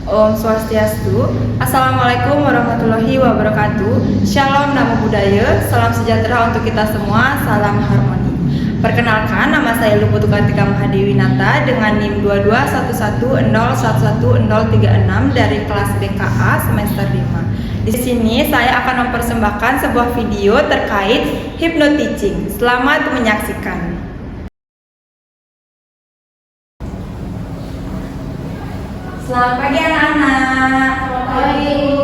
Om Swastiastu. Assalamualaikum warahmatullahi wabarakatuh. Shalom Namo Buddhaya. Salam sejahtera untuk kita semua. Salam harmoni. Perkenalkan, nama saya Luputu Kartika Mahadewi Nata dengan NIM 22110111036 dari kelas BKA semester 5. Di sini saya akan mempersembahkan sebuah video terkait hypnoteaching. Selamat menyaksikan. Selamat pagi anak-anak. Selamat pagi, Bu.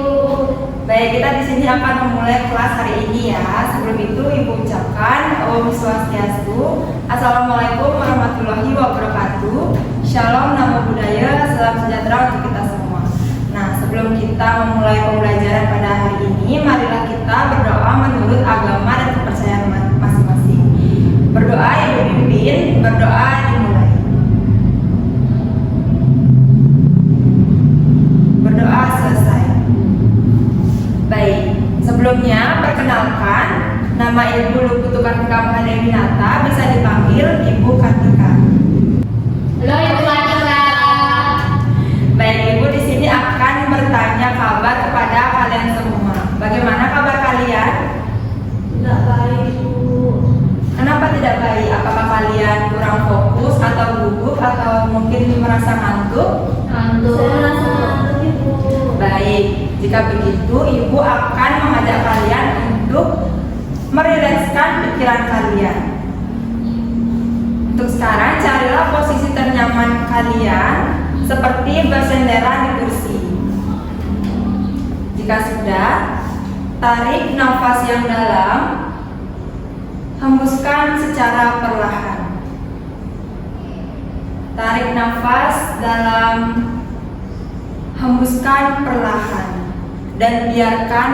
Baik, kita di sini akan memulai kelas hari ini ya. Sebelum itu Ibu ucapkan Om Swastiastu. Assalamualaikum warahmatullahi wabarakatuh. Shalom Namo Buddhaya. Salam sejahtera untuk kita semua. Nah, sebelum kita memulai pembelajaran pada hari ini, marilah kita berdoa menurut agama dan kepercayaan masing-masing. Berdoa Ibu pimpin, berdoa dimulai. Berdoa selesai. Baik, sebelumnya perkenalkan, nama Ibu Luputu Kartika Mahadewi Nata, bisa dipanggil Ibu Kartika. Halo Ibu Kartika. Baik, Ibu di sini akan bertanya kabar kepada kalian semua. Bagaimana kabar kalian? Tidak baik, Bu. Kenapa tidak baik? Apakah kalian kurang fokus atau gugup atau mungkin merasa ngantuk? Ngantuk. Saya merasa ngantuk, Ibu. Baik, jika begitu Ibu akan mengajak kalian untuk merilekskan pikiran kalian. Untuk sekarang, carilah posisi ternyaman kalian seperti bersendera di kursi. Jika sudah, tarik nafas yang dalam, hembuskan secara perlahan. Tarik nafas dalam, hembuskan perlahan, dan biarkan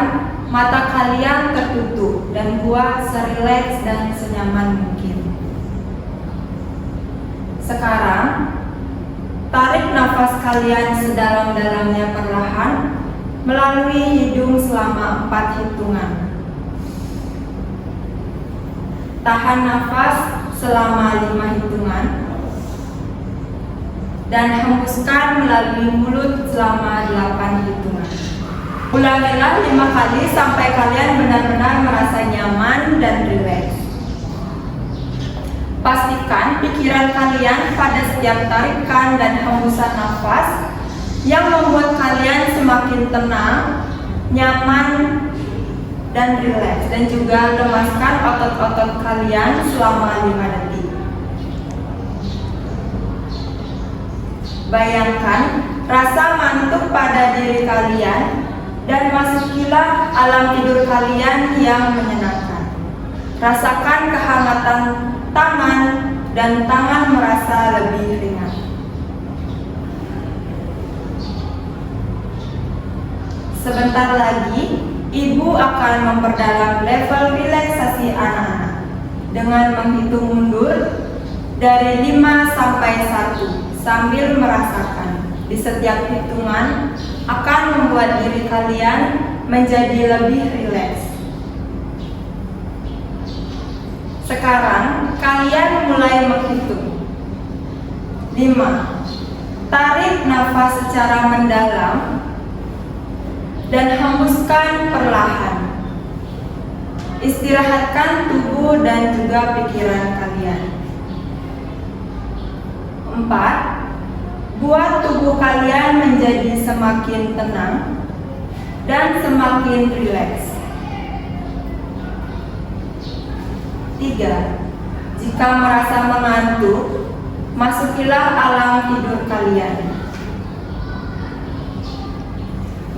mata kalian tertutup dan buat serileks dan senyaman mungkin. Sekarang, tarik nafas kalian sedalam-dalamnya perlahan melalui hidung selama 4 hitungan. Tahan nafas selama 5 hitungan dan hembuskan melalui mulut selama 8 hitungan. Ulangilah 5 kali sampai kalian benar-benar merasa nyaman dan rileks. Pastikan pikiran kalian pada setiap tarikan dan hembusan nafas yang membuat kalian semakin tenang, nyaman, dan rileks, dan juga lemaskan otot-otot kalian selama 5 detik. Bayangkan rasa ngantuk pada diri kalian dan masukilah alam tidur kalian yang menyenangkan. Rasakan kehangatan tangan dan tangan merasa lebih ringan. Sebentar lagi, Ibu akan memperdalam level relaksasi anak-anak dengan menghitung mundur dari 5 sampai 1 sambil merasakan. Di setiap hitungan akan membuat diri kalian menjadi lebih rileks. Sekarang kalian mulai menghitung. 5. Tarik nafas secara mendalam dan hembuskan perlahan. Istirahatkan tubuh dan juga pikiran kalian. 4. Buat tubuh kalian menjadi semakin tenang dan semakin rileks. 3. Jika merasa mengantuk, masukilah alam tidur kalian.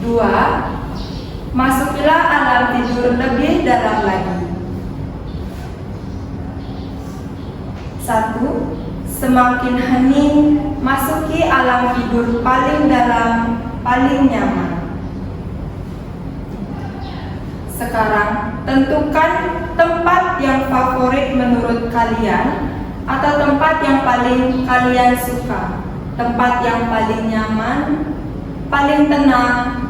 2. Masukilah alam tidur lebih dalam lagi. 1. Semakin hening, masuki alam tidur paling dalam, paling nyaman. Sekarang, tentukan tempat yang favorit menurut kalian atau tempat yang paling kalian suka. Tempat yang paling nyaman, paling tenang,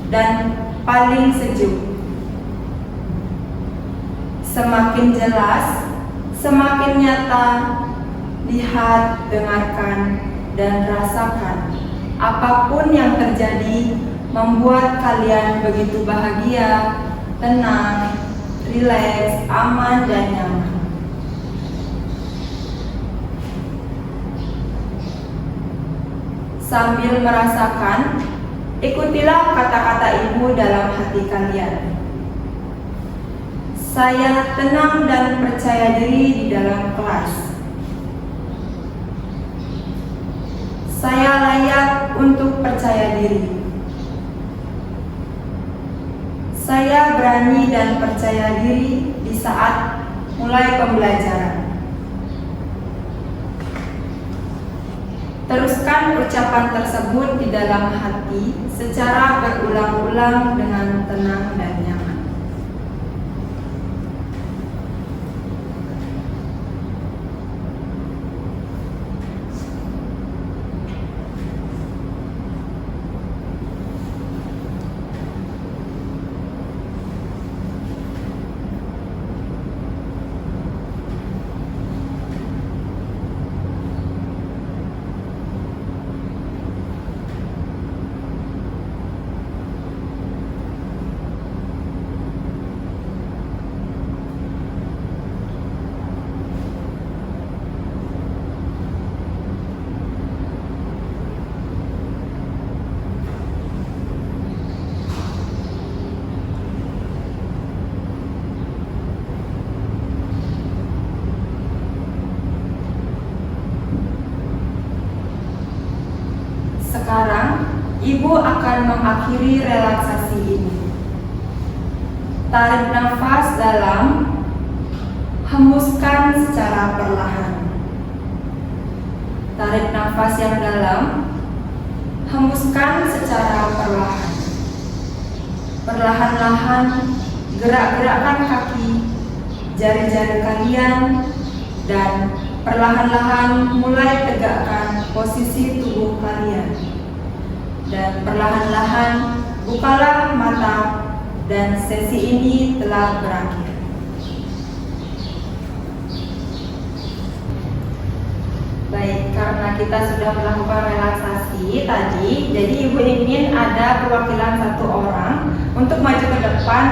dan paling sejuk. Semakin jelas, semakin nyata, lihat, dengarkan, dan rasakan apapun yang terjadi membuat kalian begitu bahagia, tenang, rileks, aman, dan nyaman. Sambil merasakan, ikutilah kata-kata ibu dalam hati kalian. Saya tenang dan percaya diri di dalam kelas. Saya layak untuk percaya diri. Saya berani dan percaya diri di saat mulai pembelajaran. Teruskan ucapan tersebut di dalam hati secara berulang-ulang dengan tenang dan nyaman. Sekarang, ibu akan mengakhiri relaksasi ini. Tarik nafas dalam, hembuskan secara perlahan. Tarik nafas yang dalam, hembuskan secara perlahan. Perlahan-lahan, gerak-gerakkan kaki, jari-jari kalian, dan perlahan-lahan mulai tegakkan posisi tubuh kalian. Dan perlahan-lahan bukalah mata, dan sesi ini telah berakhir. Baik, karena kita sudah melakukan relaksasi tadi, jadi ibu ingin ada perwakilan satu orang untuk maju ke depan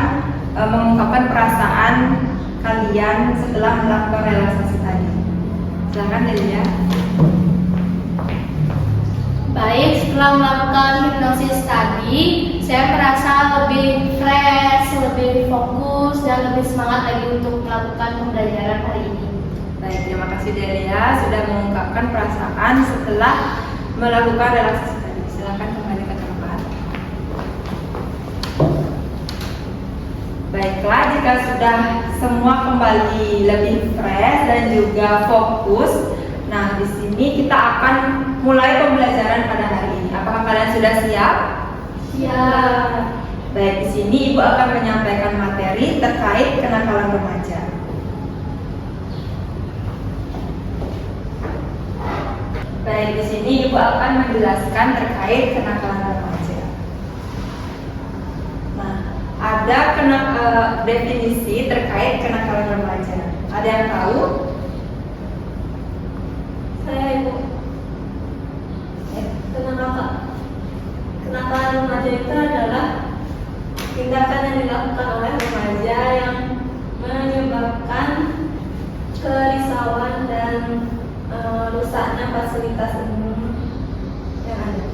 mengungkapkan perasaan kalian setelah melakukan relaksasi tadi. Silakan Delia. Baik, setelah melakukan hipnosis tadi, saya merasa lebih fresh, lebih fokus, dan lebih semangat lagi untuk melakukan pembelajaran hari ini. Baik, terima kasih Delia sudah mengungkapkan perasaan setelah melakukan relaksasi tadi. Silakan kembali ke tempat. Baiklah, jika sudah semua kembali lebih fresh dan juga fokus, nah di sini kita akan mulai pembelajaran pada hari ini. Apakah kalian sudah siap? Siap. Baik, di sini ibu akan menyampaikan materi terkait kenakalan remaja. Baik, di sini ibu akan menjelaskan terkait kenakalan remaja. Nah, ada definisi terkait kenakalan remaja. Ada yang tahu? Saya Ibu. Kenakalan remaja itu adalah tindakan yang dilakukan oleh remaja yang menyebabkan kerisauan dan rusaknya fasilitas umum yang ada.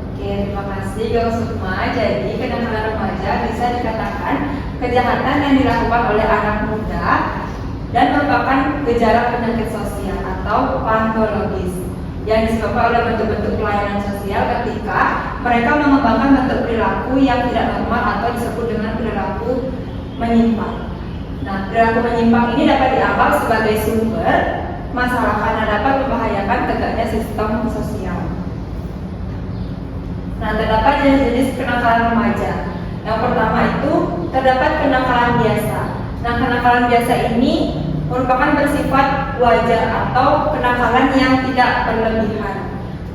Oke, terima kasih Gau Sukma. Jadi kenakalan remaja bisa dikatakan kejahatan yang dilakukan oleh anak muda dan merupakan gejala penyakit sosial atau patologis yang disebabkan oleh bentuk-bentuk pelayanan sosial ketika mereka mengembangkan bentuk perilaku yang tidak normal atau disebut dengan perilaku menyimpang. Nah, perilaku menyimpang ini dapat dianggap sebagai sumber masalah karena dapat membahayakan tegaknya sistem sosial. Nah, terdapat jenis-jenis kenakalan remaja. Yang pertama itu terdapat kenakalan biasa. Nah, kenakalan biasa ini merupakan bersifat wajar atau kenakalan yang tidak berlebihan.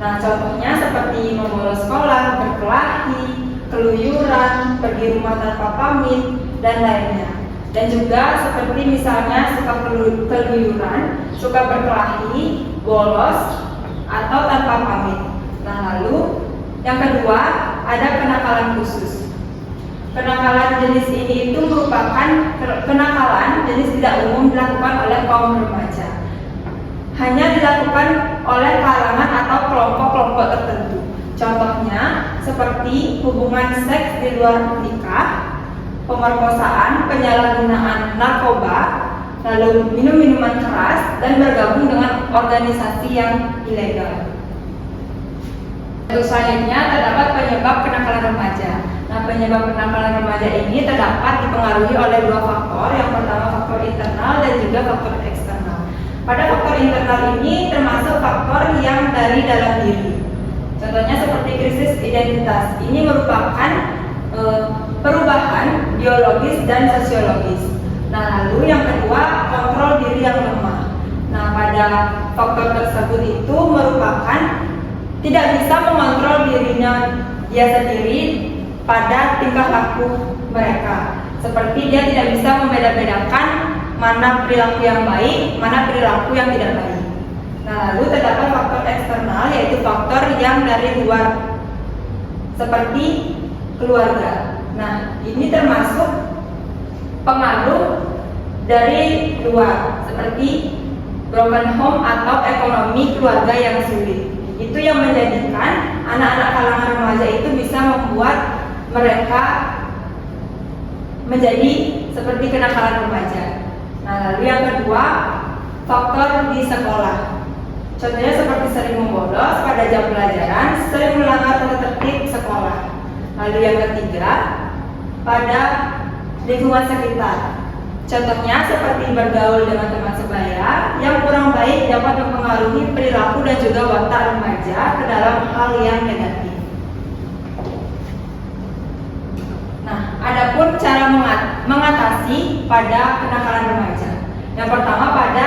Nah, contohnya seperti membolos sekolah, berkelahi, keluyuran, pergi rumah tanpa pamit, dan lainnya. Dan juga seperti misalnya suka keluyuran, suka berkelahi, bolos, atau tanpa pamit. Nah, lalu yang kedua ada kenakalan khusus. Kenakalan jenis ini itu merupakan kenakalan jenis tidak umum dilakukan oleh kaum remaja. Hanya dilakukan oleh kalangan atau kelompok-kelompok tertentu. Contohnya seperti hubungan seks di luar nikah, pemerkosaan, penyalahgunaan narkoba, lalu minum minuman keras, dan bergabung dengan organisasi yang ilegal. Untuk selanjutnya terdapat penyebab kenakalan remaja. Nah, penyebab kenakalan remaja ini terdapat dipengaruhi oleh dua faktor. Yang pertama faktor internal dan juga faktor eksternal. Pada faktor internal ini termasuk faktor yang dari dalam diri. Contohnya seperti krisis identitas. Ini merupakan perubahan biologis dan sosiologis. Nah, lalu yang kedua kontrol diri yang lemah. Nah, pada faktor tersebut itu merupakan tidak bisa mengontrol dirinya dia sendiri pada tingkah laku mereka. Seperti dia tidak bisa membeda-bedakan mana perilaku yang baik, mana perilaku yang tidak baik. Nah, lalu terdapat faktor eksternal, yaitu faktor yang dari luar, seperti keluarga. Nah, ini termasuk pengaruh dari luar, seperti broken home atau ekonomi keluarga yang sulit. Itu yang menjadikan anak-anak kalangan remaja itu bisa membuat mereka menjadi seperti kenakalan remaja. Nah, lalu yang kedua, faktor di sekolah. Contohnya seperti sering membolos pada jam pelajaran, sering melanggar tata tertib sekolah. Lalu yang ketiga, pada lingkungan sekitar. Contohnya seperti bergaul dengan teman sebaya yang kurang baik dapat mempengaruhi perilaku dan juga watak remaja ke dalam hal yang negatif. Nah, adapun cara mengatasi pada kenakalan remaja. Yang pertama pada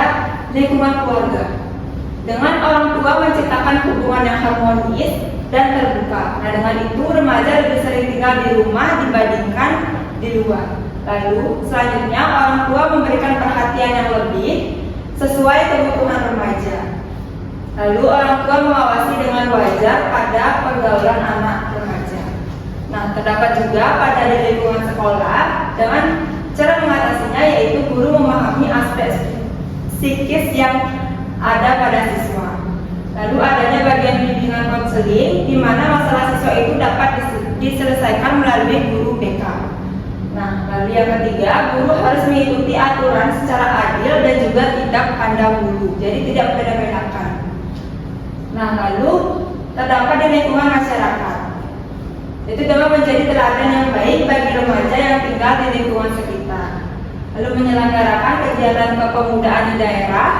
lingkungan keluarga. Dengan orang tua menciptakan hubungan yang harmonis dan terbuka. Nah, dengan itu remaja lebih sering tinggal di rumah dibandingkan di luar. Lalu selanjutnya orang tua memberikan perhatian yang lebih sesuai kebutuhan remaja. Lalu orang tua mengawasi dengan wajar pada pergaulan anak remaja. Nah, terdapat juga pada lingkungan sekolah dengan cara mengatasinya, yaitu guru memahami aspek psikis yang ada pada siswa. Lalu adanya bagian bimbingan konseling di mana masalah siswa itu dapat diselesaikan melalui guru BK. Nah, lalu yang ketiga, guru harus mengikuti aturan secara adil dan juga tidak pandang bulu, jadi tidak membeda-bedakan. Nah, lalu terdapat di lingkungan masyarakat. Itu dapat menjadi teladan yang baik bagi remaja yang tinggal di lingkungan sekitar. Lalu menyelenggarakan kegiatan kepemudaan di daerah.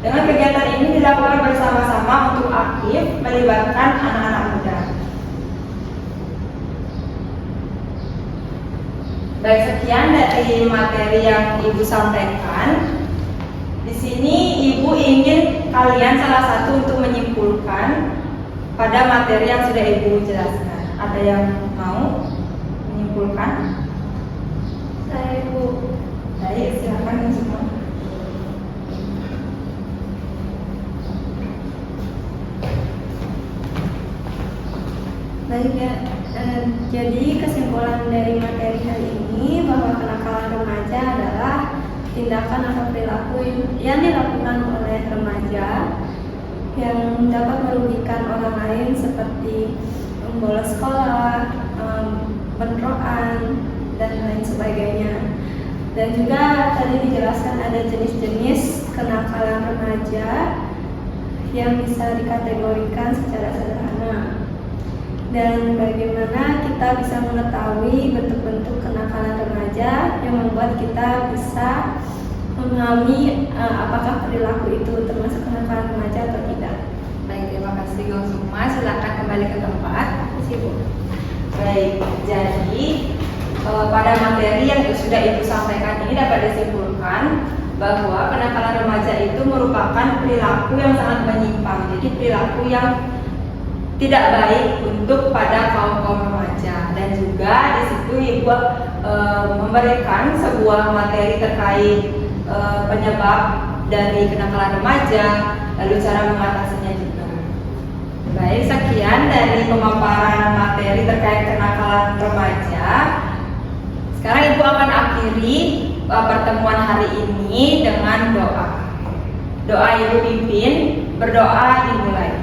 Dengan kegiatan ini dilakukan bersama-sama untuk aktif melibatkan anak-anak muda. Baik, sekian dari materi yang Ibu sampaikan. Di sini Ibu ingin kalian salah satu untuk menyimpulkan pada materi yang sudah Ibu jelaskan. Ada yang mau menyimpulkan? Saya Ibu. Baik, silakan semua. Baik ya, jadi kesimpulan dari materi hari ini bahwa kenakalan remaja adalah tindakan atau perilaku yang dilakukan oleh remaja yang dapat merugikan orang lain seperti membolos sekolah, bentrokan, dan lain sebagainya. Dan juga tadi dijelaskan ada jenis-jenis kenakalan remaja yang bisa dikategorikan secara sederhana. Dan bagaimana kita bisa mengetahui bentuk-bentuk kenakalan remaja yang membuat kita bisa memahami apakah perilaku itu termasuk kenakalan remaja atau tidak. Baik, terima kasih Gong Sukma. Silakan kembali ke tempat. Ibu. Baik, jadi pada materi yang sudah Ibu sampaikan ini dapat disimpulkan bahwa kenakalan remaja itu merupakan perilaku yang sangat menyimpang. Jadi perilaku yang tidak baik untuk pada kaum remaja. Dan juga di situ Ibu memberikan sebuah materi terkait penyebab dari kenakalan remaja, lalu cara mengatasinya juga. Baik, sekian dari pemaparan materi terkait kenakalan remaja. Sekarang Ibu akan akhiri pertemuan hari ini dengan doa. Doa Ibu pimpin, berdoa dimulai.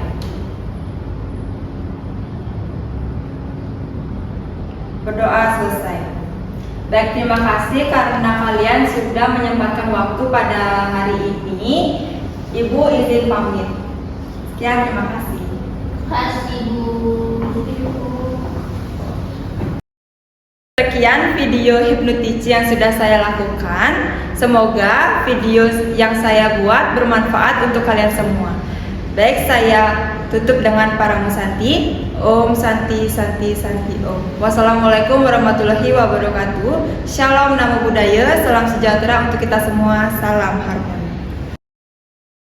Berdoa selesai. Baik, terima kasih karena kalian sudah menyempatkan waktu pada hari ini. Ibu izin pamit. Sekian, terima kasih. Kasih Ibu. Sekian video hypnotici yang sudah saya lakukan. Semoga video yang saya buat bermanfaat untuk kalian semua. Baik, saya tutup dengan para musanti. Om Santi Santi Santi Om. Wassalamualaikum warahmatullahi wabarakatuh. Shalom, namo buddhaya, salam sejahtera untuk kita semua. Salam harmoni.